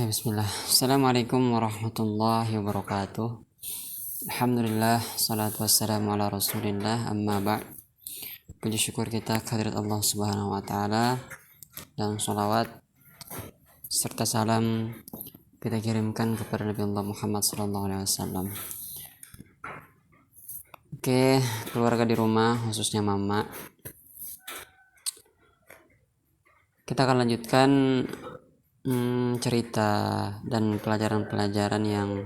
Bismillah. Assalamualaikum warahmatullahi wabarakatuh. Alhamdulillah, salatu wassalamu ala rasulillah, amma ba'd. Puji syukur kita kehadirat Allah subhanahu wa ta'ala, dan salawat serta salam kita kirimkan kepada Nabi Allah Muhammad sallallahu alaihi wasallam. Oke, keluarga di rumah, khususnya mama, kita akan lanjutkan cerita dan pelajaran-pelajaran yang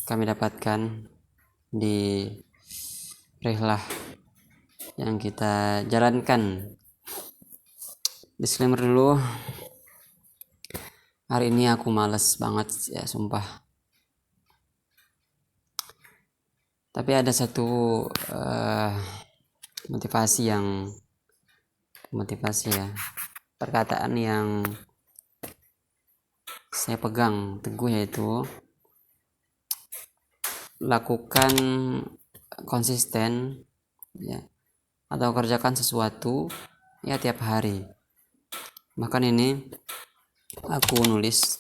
kami dapatkan di rihlah yang kita jalankan. Disclaimer dulu, hari ini aku males banget ya, sumpah. Tapi ada satu motivasi ya, perkataan yang saya pegang teguh, yaitu lakukan konsisten ya, atau kerjakan sesuatu ya tiap hari. Bahkan ini aku nulis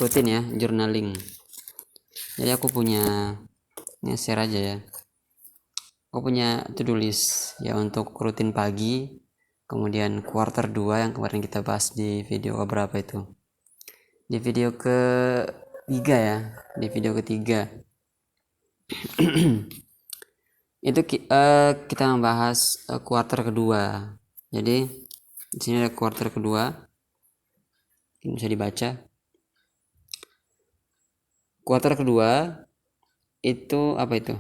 rutin ya, journaling. Jadi aku punya, ini share aja ya, aku punya to-do list ya untuk rutin pagi, kemudian quarter 2 yang kemarin kita bahas di video keberapa itu, di video ketiga ya, di video ketiga itu kita membahas quarter kedua. Jadi di sini ada quarter kedua, ini bisa dibaca. Quarter kedua itu apa itu?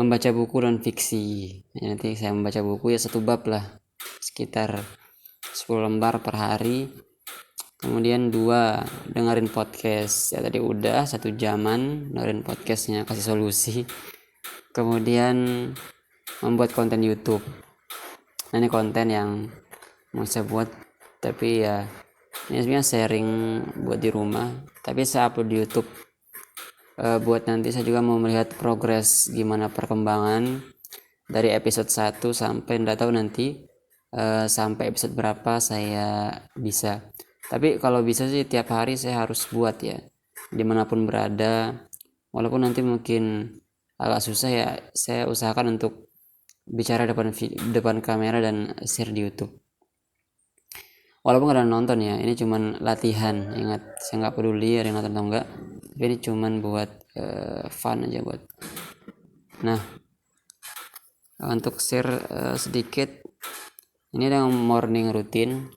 Membaca buku dan fiksi. Ya, nanti saya membaca buku ya 1 bab lah, sekitar 10 lembar per hari. Kemudian 2, dengerin podcast. Ya tadi udah 1 jaman dengerin podcastnya Kasih Solusi. Kemudian membuat konten YouTube. Nah, ini konten yang mau saya buat, tapi ya ini sebenarnya sharing buat di rumah, tapi saya upload di YouTube. Buat nanti saya juga mau melihat progres gimana perkembangan dari episode 1 sampai enggak tahu nanti sampai episode berapa saya bisa. Tapi kalau bisa sih tiap hari saya harus buat ya, dimanapun berada. Walaupun nanti mungkin agak susah ya, saya usahakan untuk bicara depan kamera dan share di YouTube. Walaupun gak ada nonton ya, ini cuman latihan. Ingat, saya nggak peduli ada yang nonton atau enggak, tapi ini cuman buat fun aja buat. Nah, untuk share sedikit, ini ada yang morning routine.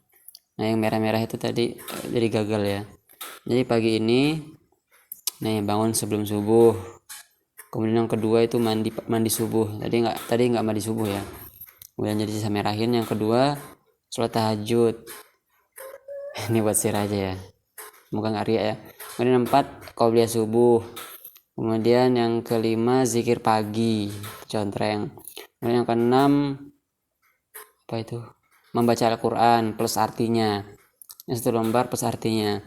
Nah, yang merah-merah itu tadi jadi gagal ya. Jadi pagi ini nih bangun sebelum subuh. Kemudian yang kedua itu mandi subuh. Tadi nggak mandi subuh ya. Kemudian jadi saya merahin. Yang kedua sholat tahajud. Ini buat share aja ya, semoga nggak riak ya. Kemudian 4, qobliyah subuh. Kemudian yang kelima zikir pagi, contreng. Kemudian yang keenam apa itu, membaca Al-Quran plus artinya, yang 1 lembar plus artinya.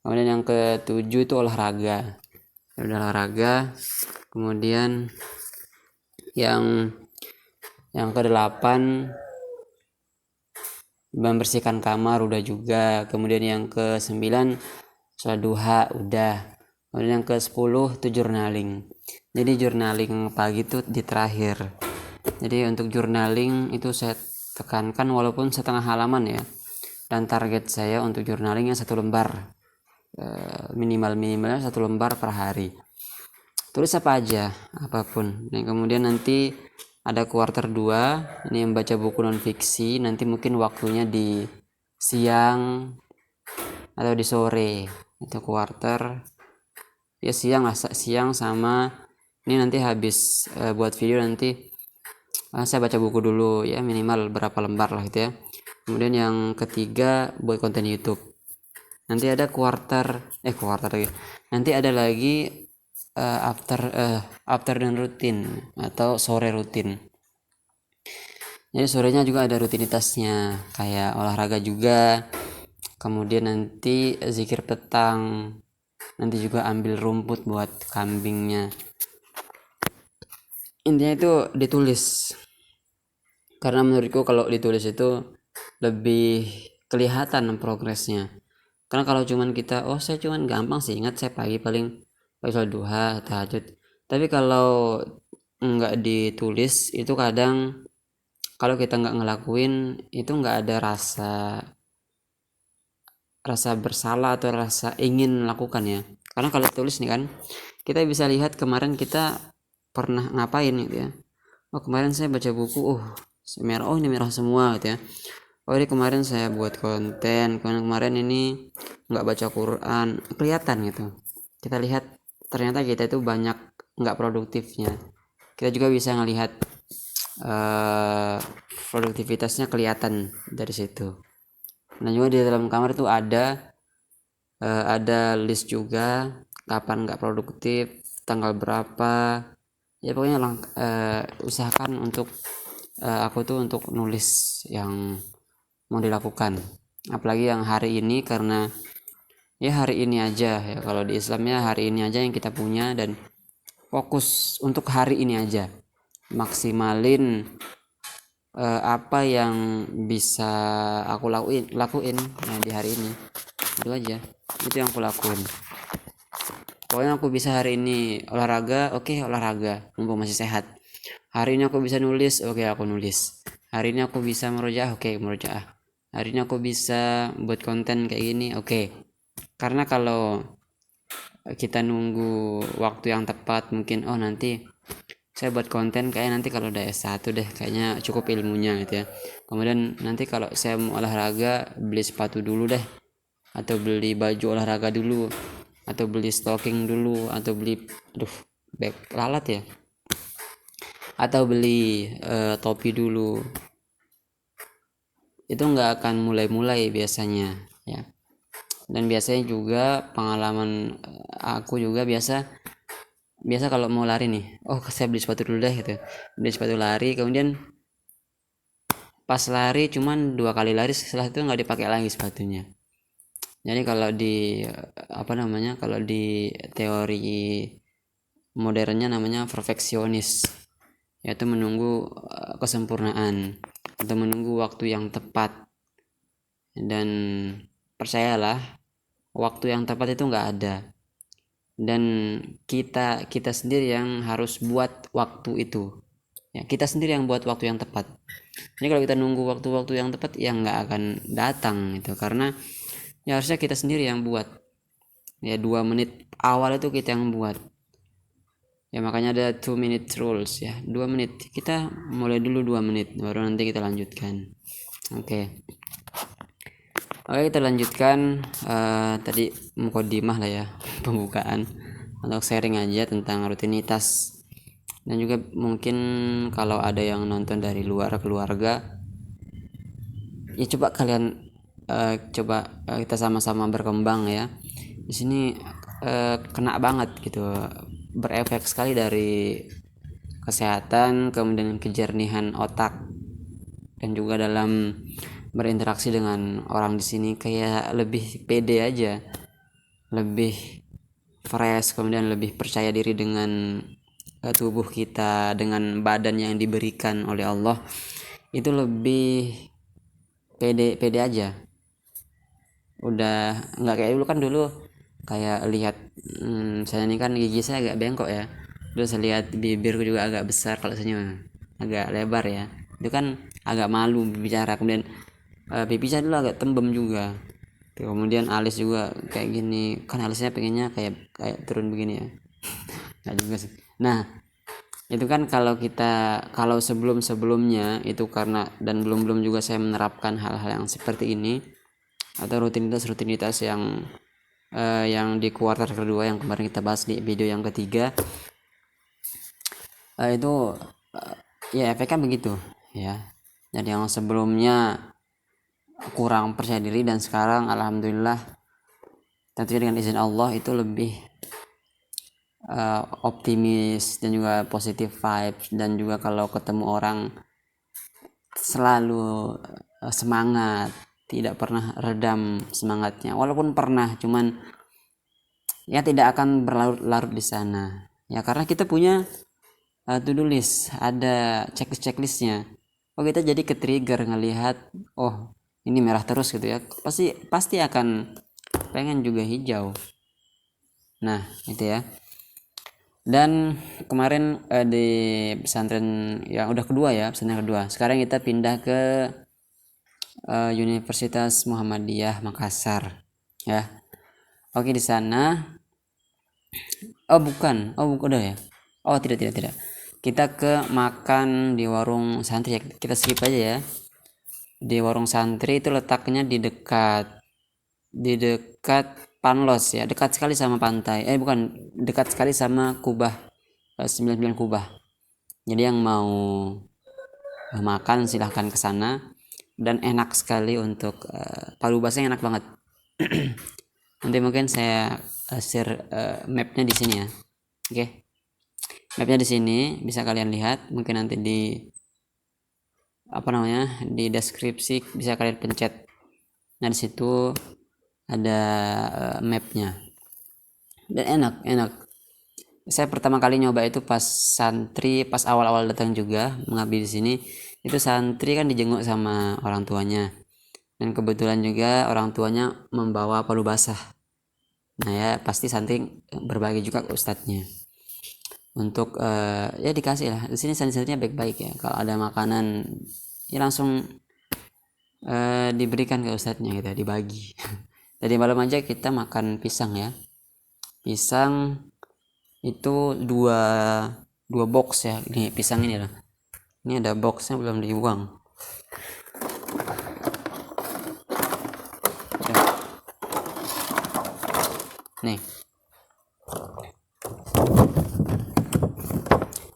Kemudian yang ke-7 itu olahraga. Olahraga. Kemudian yang ke-8 membersihkan kamar, udah juga. Kemudian yang ke-9 sholat duha, udah. Kemudian yang ke-10 itu journaling. Jadi journaling pagi itu di terakhir. Jadi untuk journaling itu saya tekankan walaupun setengah halaman ya. Dan target saya untuk journaling yang 1 lembar, minimalnya 1 lembar per hari. Tulis apa aja, apapun. Dan kemudian nanti ada quarter 2, ini membaca buku non fiksi. Nanti mungkin waktunya di siang atau di sore. Itu quarter ya, siang lah, siang sama ini nanti habis buat video nanti saya baca buku dulu ya, minimal berapa lembar lah gitu ya. Kemudian yang ketiga buat konten YouTube. Nanti ada quarter lagi. Nanti ada lagi afternoon rutin atau sore rutin. Jadi sorenya juga ada rutinitasnya, kayak olahraga juga. Kemudian nanti zikir petang. Nanti juga ambil rumput buat kambingnya. intinya itu ditulis, karena menurutku kalau ditulis itu lebih kelihatan progresnya. Karena kalau cuman kita saya cuman gampang sih ingat, saya pagi paling sholat duha, tahajud, tapi kalau nggak ditulis itu kadang kalau kita nggak ngelakuin itu nggak ada rasa bersalah atau rasa ingin melakukan ya. Karena kalau tulis nih kan kita bisa lihat kemarin kita pernah ngapain gitu ya. Kemarin saya baca buku, merah, ini merah semua gitu ya. Ini kemarin saya buat konten, kemarin ini nggak baca Quran, kelihatan gitu. Kita lihat ternyata kita itu banyak nggak produktifnya. Kita juga bisa ngelihat produktivitasnya kelihatan dari situ. Nah juga di dalam kamar itu ada list juga kapan nggak produktif, tanggal berapa, ya pokoknya usahakan untuk aku tuh untuk nulis yang mau dilakukan, apalagi yang hari ini, karena ya hari ini aja ya, kalau di Islamnya hari ini aja yang kita punya, dan fokus untuk hari ini aja, maksimalin apa yang bisa aku lakuin di hari ini. Itu aja, itu yang aku lakuin. Pokoknya aku bisa hari ini olahraga, oke, olahraga mumpung masih sehat. Hari ini aku bisa nulis, oke, aku nulis. Hari ini aku bisa merojaah, oke, merojaah. Hari ini aku bisa buat konten kayak gini, oke. Karena kalau kita nunggu waktu yang tepat, mungkin nanti saya buat konten kayak nanti kalau udah S1 deh, kayaknya cukup ilmunya gitu ya. Kemudian nanti kalau saya mau olahraga, beli sepatu dulu deh, atau beli baju olahraga dulu, atau beli stocking dulu, atau beli bag lalat ya, atau beli topi dulu. Itu nggak akan mulai biasanya ya. Dan biasanya juga pengalaman aku juga biasa kalau mau lari nih, saya beli sepatu dulu deh gitu, beli sepatu lari, kemudian pas lari cuman 2 kali lari, setelah itu nggak dipakai lagi sepatunya. Jadi kalau di kalau di teori modernnya namanya perfeksionis, yaitu menunggu kesempurnaan atau menunggu waktu yang tepat. Dan percayalah, waktu yang tepat itu nggak ada, dan kita sendiri yang harus buat waktu itu ya. Kita sendiri yang buat waktu yang tepat. Jadi kalau kita nunggu waktu-waktu yang tepat ya nggak akan datang itu, karena ya harusnya kita sendiri yang buat ya. 2 menit awal itu kita yang buat ya, makanya ada 2 minute rules ya. 2 menit, kita mulai dulu 2 menit baru nanti kita lanjutkan. Oke, kita lanjutkan. Tadi mukadimah lah ya, pembukaan untuk sharing aja tentang rutinitas. Dan juga mungkin kalau ada yang nonton dari luar keluarga, ya coba kalian kita sama-sama berkembang ya. Di sini kena banget gitu, berefek sekali dari kesehatan, kemudian kejernihan otak, dan juga dalam berinteraksi dengan orang di sini kayak lebih pede aja, lebih fresh, kemudian lebih percaya diri dengan tubuh kita, dengan badan yang diberikan oleh Allah, itu lebih pede aja. Udah nggak kayak dulu kan. Dulu kayak lihat saya ini kan gigi saya agak bengkok ya, terus saya lihat bibirku juga agak besar, kalau senyum agak lebar ya, itu kan agak malu bicara. Kemudian pipi saya dulu agak tembem juga, kemudian alis juga kayak gini kan, alisnya pengennya kayak turun begini ya. Nggak juga sih. Nah itu kan kalau sebelumnya itu, karena dan belum juga saya menerapkan hal-hal yang seperti ini, atau rutinitas yang di kuartal kedua yang kemarin kita bahas di video yang ketiga, itu ya efeknya begitu ya. Jadi yang sebelumnya kurang percaya diri, dan sekarang alhamdulillah tentunya dengan izin Allah itu lebih optimis, dan juga positive vibes, dan juga kalau ketemu orang selalu semangat, tidak pernah redam semangatnya, walaupun pernah, cuman ya tidak akan berlarut-larut di sana ya, karena kita punya to-do list, ada checklistnya. Oh, kita jadi ke-trigger ngelihat, oh ini merah terus gitu ya, pasti akan pengen juga hijau. Nah itu ya. Dan kemarin di pesantren yang udah kedua ya, pesantren kedua, sekarang kita pindah ke Universitas Muhammadiyah Makassar ya. Oke, di sana, bukan udah ya. Oh, tidak, kita ke makan di warung santri ya, kita skip aja ya. Di warung santri itu letaknya di dekat Panlos ya, dekat sekali sama pantai, bukan, dekat sekali sama Kubah, 99 Kubah. Jadi yang mau makan silahkan ke sana, dan enak sekali untuk palu basahnya enak banget. Nanti mungkin saya share mapnya di sini ya. Oke, mapnya di sini bisa kalian lihat, mungkin nanti di di deskripsi bisa kalian pencet. Nah di situ ada mapnya, dan enak. Saya pertama kali nyoba itu pas awal-awal datang juga mengabdi di sini. Itu santri kan dijenguk sama orang tuanya, dan kebetulan juga orang tuanya membawa palu basah. Nah ya pasti santri berbagi juga ke ustadznya untuk ya dikasih lah. Di sini santrinya baik-baik ya, kalau ada makanan ya langsung diberikan ke ustadznya gitu, dibagi. Tadi malam aja kita makan pisang ya, pisang itu dua box ya. Ini pisang ini lah, ini ada boxnya belum dibuang. Nih,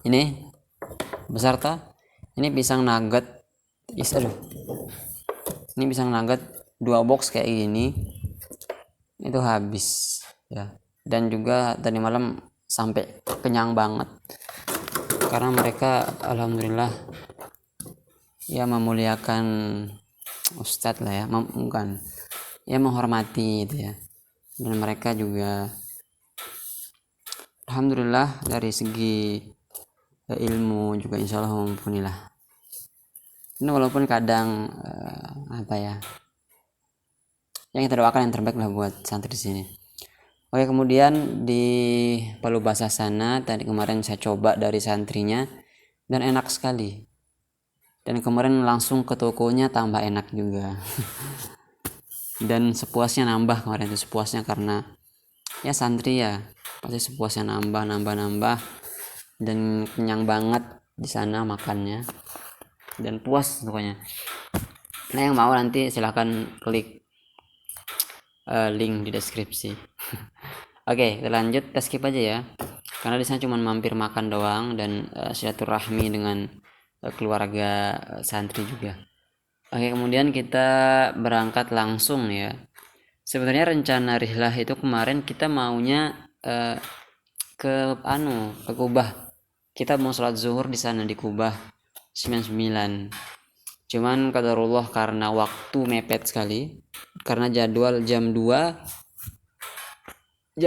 ini besar ta, ini pisang nugget. Ini pisang nugget 2 box kayak gini, itu habis ya. Dan juga tadi malam sampai kenyang banget, karena mereka alhamdulillah ya memuliakan ustadz lah ya, bukan ya, menghormati gitu ya. Dan mereka juga alhamdulillah dari segi ilmu juga insya Allah mumpuni lah. Ini walaupun kadang yang kita doakan yang terbaik lah buat santri di sini. Oke, kemudian di palu basah sana tadi kemarin saya coba dari santrinya, dan enak sekali. Dan kemarin langsung ke tokonya, tambah enak juga. Dan sepuasnya nambah kemarin itu, sepuasnya, karena ya santri ya pasti sepuasnya nambah, dan kenyang banget di sana makannya, dan puas pokoknya. Nah yang mau nanti silahkan klik link di deskripsi. Oke, kita lanjut, kita skip aja ya, karena di sana cuma mampir makan doang, dan silaturahmi dengan keluarga santri juga. Oke, kemudian kita berangkat langsung ya. Sebenarnya rencana rihlah itu kemarin kita maunya ke Kubah. Kita mau sholat zuhur di sana di Kubah 99. Cuman qadarullah karena waktu mepet sekali, karena jadwal jam 2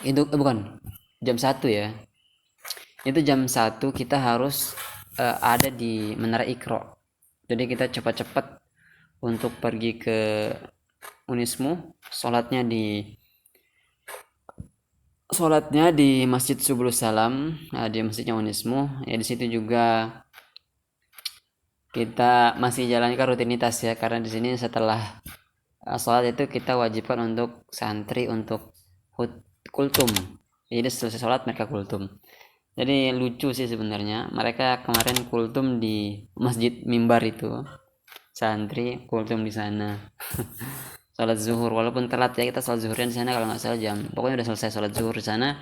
itu bukan jam 1 ya. Itu jam 1 kita harus ada di Menara Iqra. Jadi kita cepat-cepat untuk pergi ke Unismu, sholatnya di Masjid Subul Salam, di masjidnya Unismu ya. Di situ juga kita masih jalankan rutinitas ya, karena di sini setelah sholat itu kita wajibkan untuk santri untuk kultum. Jadi selesai sholat mereka kultum. Jadi lucu sih sebenarnya, mereka kemarin kultum di masjid mimbar itu, santri kultum di sana. Sholat zuhur walaupun telat ya, kita sholat zuhurnya di sana kalau nggak salah pokoknya udah selesai sholat zuhur di sana,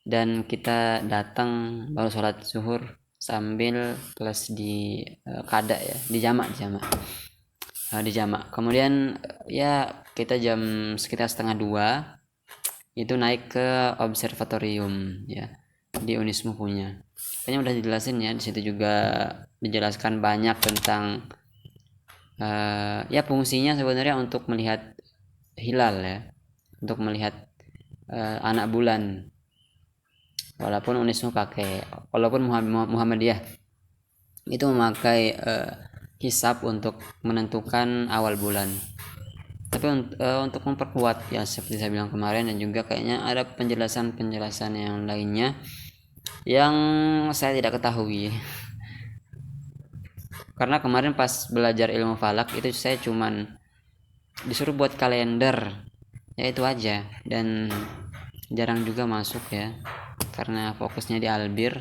dan kita datang baru sholat zuhur sambil plus di kada ya, di jamak kemudian ya kita jam sekitar 1:30 itu naik ke observatorium ya, di Unismu punya. Kayaknya udah dijelasin ya, di situ juga dijelaskan banyak tentang ya fungsinya sebenarnya untuk melihat hilal ya, untuk melihat anak bulan. walaupun Muhammadiyah itu memakai hisab untuk menentukan awal bulan. Tapi untuk memperkuat ya seperti saya bilang kemarin, dan juga kayaknya ada penjelasan yang lainnya yang saya tidak ketahui. Karena kemarin pas belajar ilmu falak itu saya cuman disuruh buat kalender, ya itu aja, dan jarang juga masuk ya karena fokusnya di albir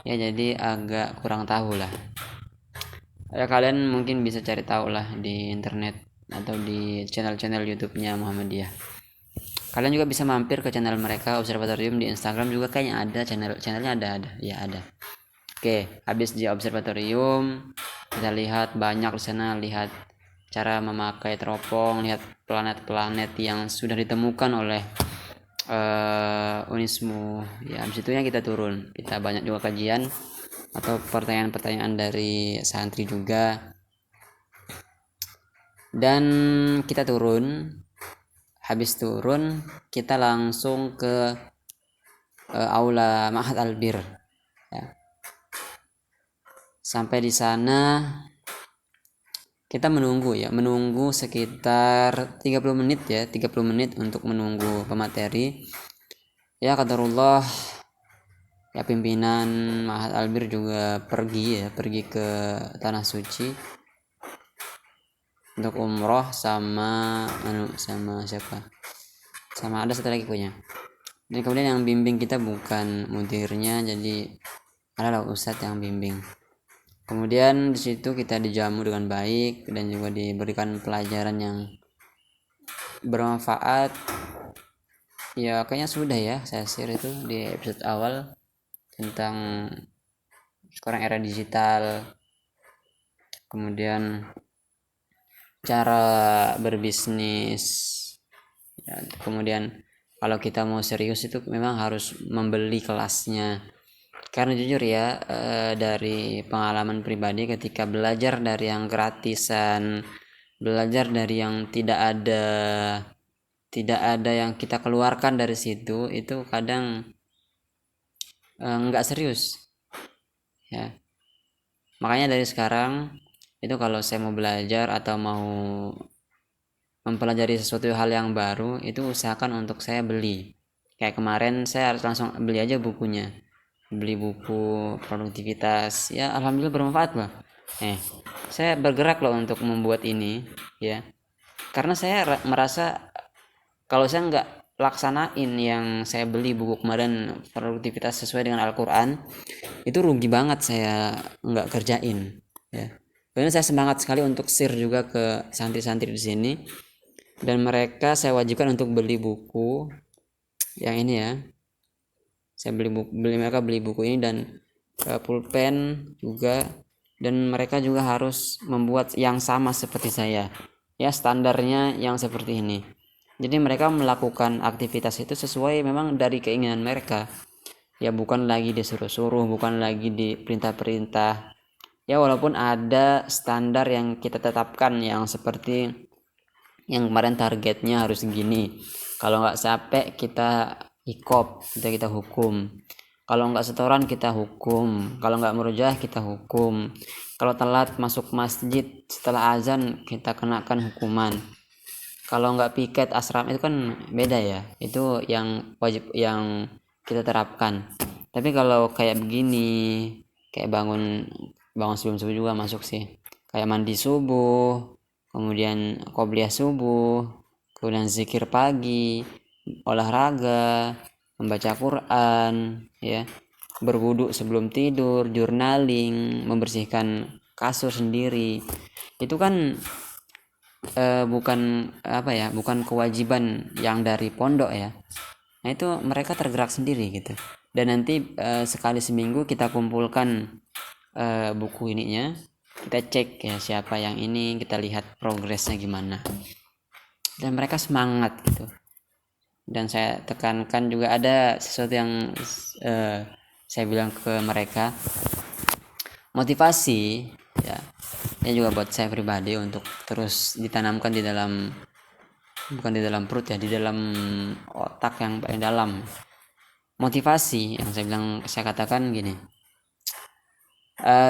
ya, jadi agak kurang tahu lah ya. Kalian mungkin bisa cari tahu lah di internet atau di channel-channel YouTube-nya Muhammadiyah. Kalian juga bisa mampir ke channel mereka Observatorium di Instagram juga, kayaknya ada channelnya, ada ya, ada. Oke, habis di Observatorium kita lihat banyak di sana, lihat cara memakai teropong, lihat planet-planet yang sudah ditemukan oleh Unismu ya. Habis itu kita turun, kita banyak juga kajian atau pertanyaan-pertanyaan dari santri juga, dan kita turun. Habis turun kita langsung ke aula Ma'had Albir ya. Sampai di sana kita menunggu sekitar 30 menit ya, 30 menit untuk menunggu pemateri ya. Qadarullah ya, pimpinan Ma'had Albir juga pergi ke tanah suci untuk umroh sama ada satu lagi punya. Dan kemudian yang bimbing kita bukan mudirnya, jadi adalah ustadz yang bimbing. Kemudian di situ kita dijamu dengan baik dan juga diberikan pelajaran yang bermanfaat ya. Kayaknya sudah ya saya share itu di episode awal tentang sekarang era digital, kemudian cara berbisnis ya. Kemudian kalau kita mau serius itu memang harus membeli kelasnya, karena jujur ya dari pengalaman pribadi, ketika belajar dari yang gratisan, belajar dari yang tidak ada yang kita keluarkan dari situ, itu kadang nggak serius ya. Makanya dari sekarang itu kalau saya mau belajar atau mau mempelajari sesuatu hal yang baru, itu usahakan untuk saya beli. Kayak kemarin saya harus langsung beli aja bukunya, beli buku produktivitas ya. Alhamdulillah bermanfaat lah. Saya bergerak loh untuk membuat ini ya, karena saya merasa kalau saya nggak laksanain yang saya beli buku kemarin produktivitas sesuai dengan Al-Quran, itu rugi banget saya nggak kerjain ya. Karena saya semangat sekali untuk share juga ke santri-santri di sini, dan mereka saya wajibkan untuk beli buku yang ini ya. Saya mereka beli buku ini dan pulpen juga, dan mereka juga harus membuat yang sama seperti saya ya, standarnya yang seperti ini. Jadi mereka melakukan aktivitas itu sesuai memang dari keinginan mereka ya, bukan lagi disuruh-suruh, bukan lagi diperintah-perintah ya. Walaupun ada standar yang kita tetapkan, yang seperti yang kemarin targetnya harus segini, kalau nggak sampai kita ikop, kita hukum, kalau nggak setoran kita hukum, kalau nggak murojaah kita hukum, kalau telat masuk masjid setelah azan kita kenakan hukuman, kalau nggak piket asrama itu kan beda ya, itu yang wajib yang kita terapkan. Tapi kalau kayak begini, kayak bangun sebelum subuh juga masuk sih, kayak mandi subuh, kemudian qobliyah subuh, kemudian zikir pagi, olahraga, membaca Quran ya, berwudu sebelum tidur, journaling, membersihkan kasur sendiri, itu kan bukan kewajiban yang dari pondok ya. Nah itu mereka tergerak sendiri gitu. Dan nanti sekali seminggu kita kumpulkan buku ininya, kita cek ya siapa yang ini, kita lihat progresnya gimana, dan mereka semangat gitu. Dan saya tekankan juga ada sesuatu yang saya bilang ke mereka, motivasi ya, ini juga buat saya pribadi untuk terus ditanamkan di dalam, bukan di dalam perut ya, di dalam otak yang paling dalam. motivasi yang saya katakan gini,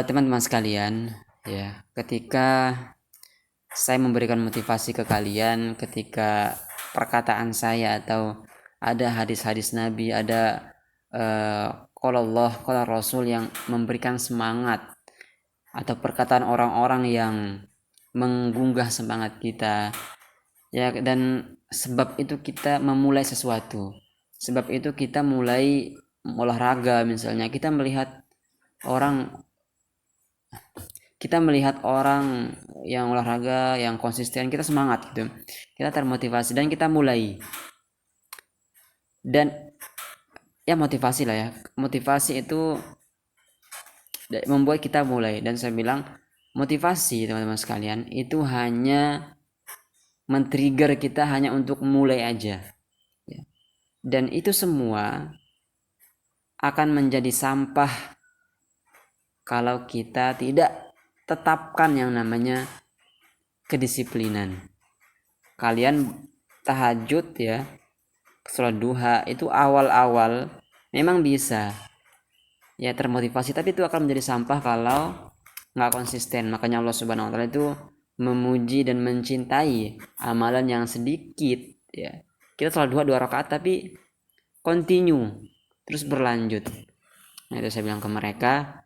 teman-teman sekalian, ya, ketika saya memberikan motivasi ke kalian, ketika perkataan saya atau ada hadis-hadis Nabi, ada qala Allah, qala Rasul yang memberikan semangat, atau perkataan orang-orang yang menggugah semangat kita, ya, dan sebab itu kita memulai sesuatu, sebab itu kita mulai olahraga misalnya, kita melihat orang yang olahraga yang konsisten, kita semangat gitu, kita termotivasi dan kita mulai. Dan ya motivasi lah ya, motivasi itu membuat kita mulai. Dan saya bilang motivasi teman-teman sekalian itu hanya men-trigger kita hanya untuk mulai aja ya. Dan itu semua akan menjadi sampah kalau kita tidak tetapkan yang namanya kedisiplinan. Kalian tahajud ya, sholat duha itu awal-awal memang bisa ya termotivasi, tapi itu akan menjadi sampah kalau nggak konsisten. Makanya Allah Subhanahu Wa Taala itu memuji dan mencintai amalan yang sedikit ya. Kita sholat duha 2 rakaat tapi continue, terus berlanjut. Nah itu saya bilang ke mereka,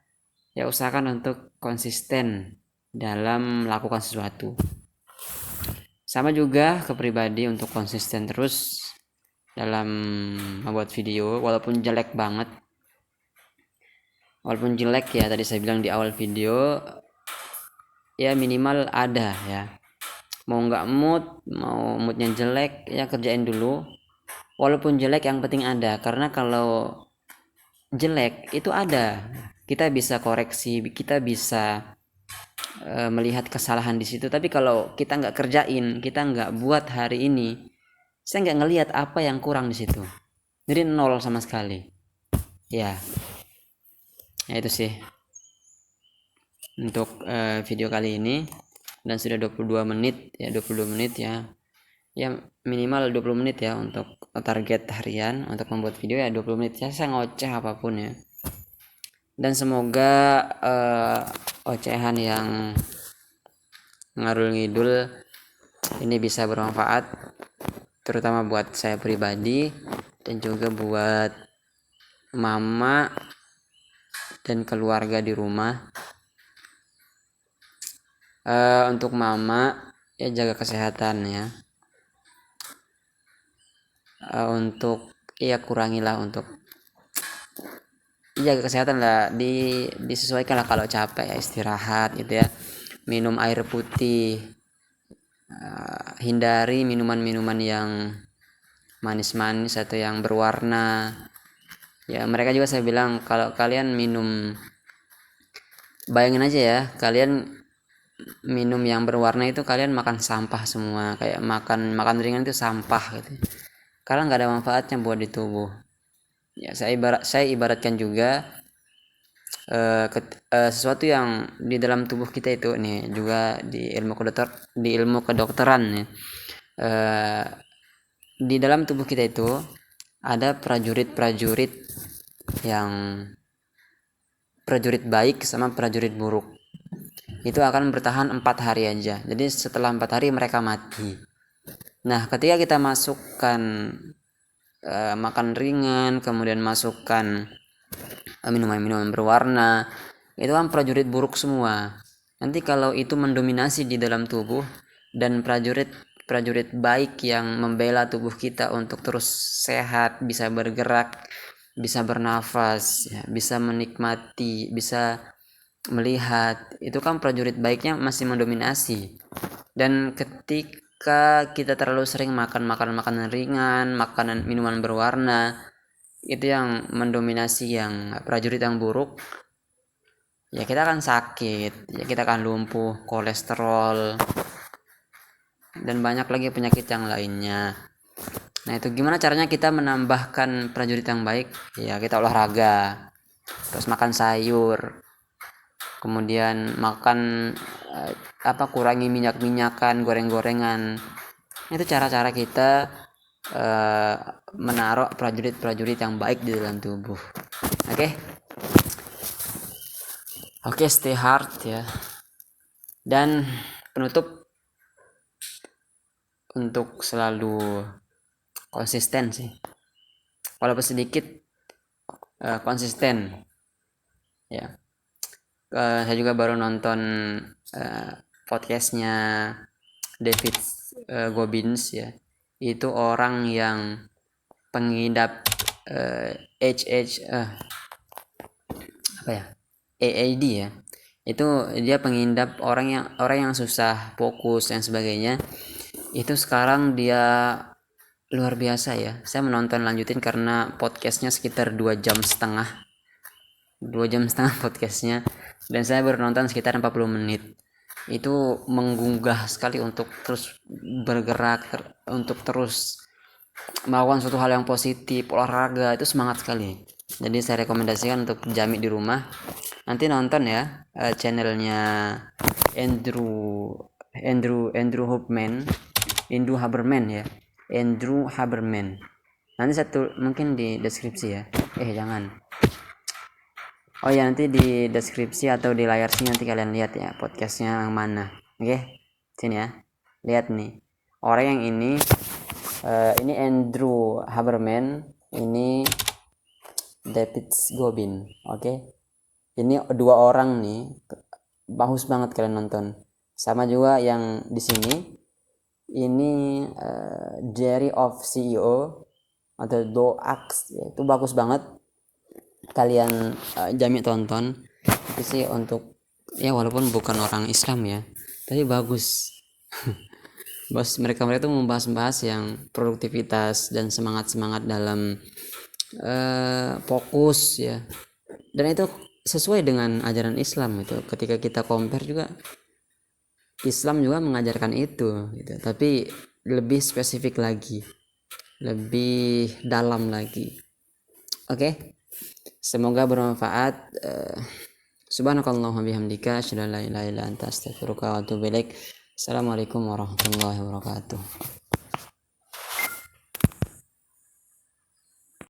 ya usahakan untuk konsisten dalam melakukan sesuatu. Sama juga ke pribadi untuk konsisten terus dalam membuat video, walaupun jelek ya, tadi saya bilang di awal video, ya minimal ada ya. Mau nggak mau moodnya jelek ya kerjain dulu, walaupun jelek yang penting ada. Karena kalau jelek itu ada, kita bisa koreksi, kita bisa melihat kesalahan di situ. Tapi kalau kita nggak kerjain, kita nggak buat hari ini, saya nggak ngelihat apa yang kurang di situ, jadi nol sama sekali ya. Ya itu sih untuk video kali ini, dan sudah 22 menit ya, 22 menit ya, ya minimal 20 menit ya untuk target harian untuk membuat video ya, 20 menit ya, saya ngoceh apapun ya. Dan semoga ocehan yang ngarul ngidul ini bisa bermanfaat, terutama buat saya pribadi dan juga buat mama dan keluarga di rumah. Untuk mama ya jaga kesehatan ya, untuk ya kurangilah untuk jaga kesehatan lah, disesuaikan lah, kalau capek ya istirahat gitu ya, minum air putih, hindari minuman-minuman yang manis-manis atau yang berwarna ya. Mereka juga saya bilang kalau kalian minum, bayangin aja ya, kalian minum yang berwarna itu kalian makan sampah semua, kayak makan ringan itu sampah gitu, karena nggak ada manfaatnya buat di tubuh ya. Saya ibaratkan juga sesuatu yang di dalam tubuh kita itu nih, juga di ilmu kedokteran nih, di dalam tubuh kita itu ada prajurit baik sama prajurit buruk. Itu akan bertahan 4 hari aja, jadi setelah 4 hari mereka mati. Nah ketika kita masukkan makan ringan, kemudian masukkan minuman-minuman berwarna, itu kan prajurit buruk semua. Nanti kalau itu mendominasi di dalam tubuh, dan prajurit baik yang membela tubuh kita untuk terus sehat, bisa bergerak, bisa bernafas ya, bisa menikmati, bisa melihat, itu kan prajurit baiknya masih mendominasi. Dan ketika kita terlalu sering makan makanan ringan, minuman berwarna, itu yang mendominasi yang prajurit yang buruk ya, kita akan sakit ya, kita akan lumpuh, kolesterol, dan banyak lagi penyakit yang lainnya. Nah itu gimana caranya kita menambahkan prajurit yang baik ya? Kita olahraga, terus makan sayur, kemudian makan kurangi minyak-minyakan, goreng-gorengan. Itu cara-cara kita menaruh prajurit-prajurit yang baik di dalam tubuh. Oke, stay hard ya. Dan penutup, untuk selalu konsisten sih, walaupun sedikit konsisten ya. Saya juga baru nonton podcastnya David Goggins ya. Itu orang yang pengidap AAD ya. Itu dia pengidap orang yang susah fokus dan sebagainya. Itu sekarang dia luar biasa ya. Saya menonton lanjutin karena podcastnya sekitar 2,5 jam. 2,5 jam podcastnya, dan saya baru nonton sekitar 40 menit. Itu menggugah sekali untuk terus bergerak, untuk terus melakukan suatu hal yang positif, olahraga, itu semangat sekali. Jadi saya rekomendasikan untuk Jami di rumah. Nanti nonton ya channelnya Andrew Haberman ya. Andrew Haberman. Nanti mungkin di deskripsi ya. Jangan. Oh ya, nanti di deskripsi atau di layar sini nanti kalian lihat ya podcastnya yang mana. Oke, sini ya. Lihat nih. Orang yang ini Andrew Haberman, ini David Goggins. Oke. Ini dua orang nih, bagus banget kalian nonton. Sama juga yang di sini. Ini Diary of CEO atau DOAX, ya, itu bagus banget. Kalian Jami tonton. Itu sih untuk ya, walaupun bukan orang Islam ya, tapi bagus. Mereka itu membahas yang produktivitas dan semangat dalam fokus ya, dan itu sesuai dengan ajaran Islam. Itu ketika kita compare juga, Islam juga mengajarkan itu gitu, tapi lebih spesifik lagi, lebih dalam lagi. Oke. Semoga bermanfaat. Subhanakallahumma bihamdika asyhadu an la ilaha illa anta astaghfiruka wa atubu ilaik. Assalamualaikum warahmatullahi wabarakatuh.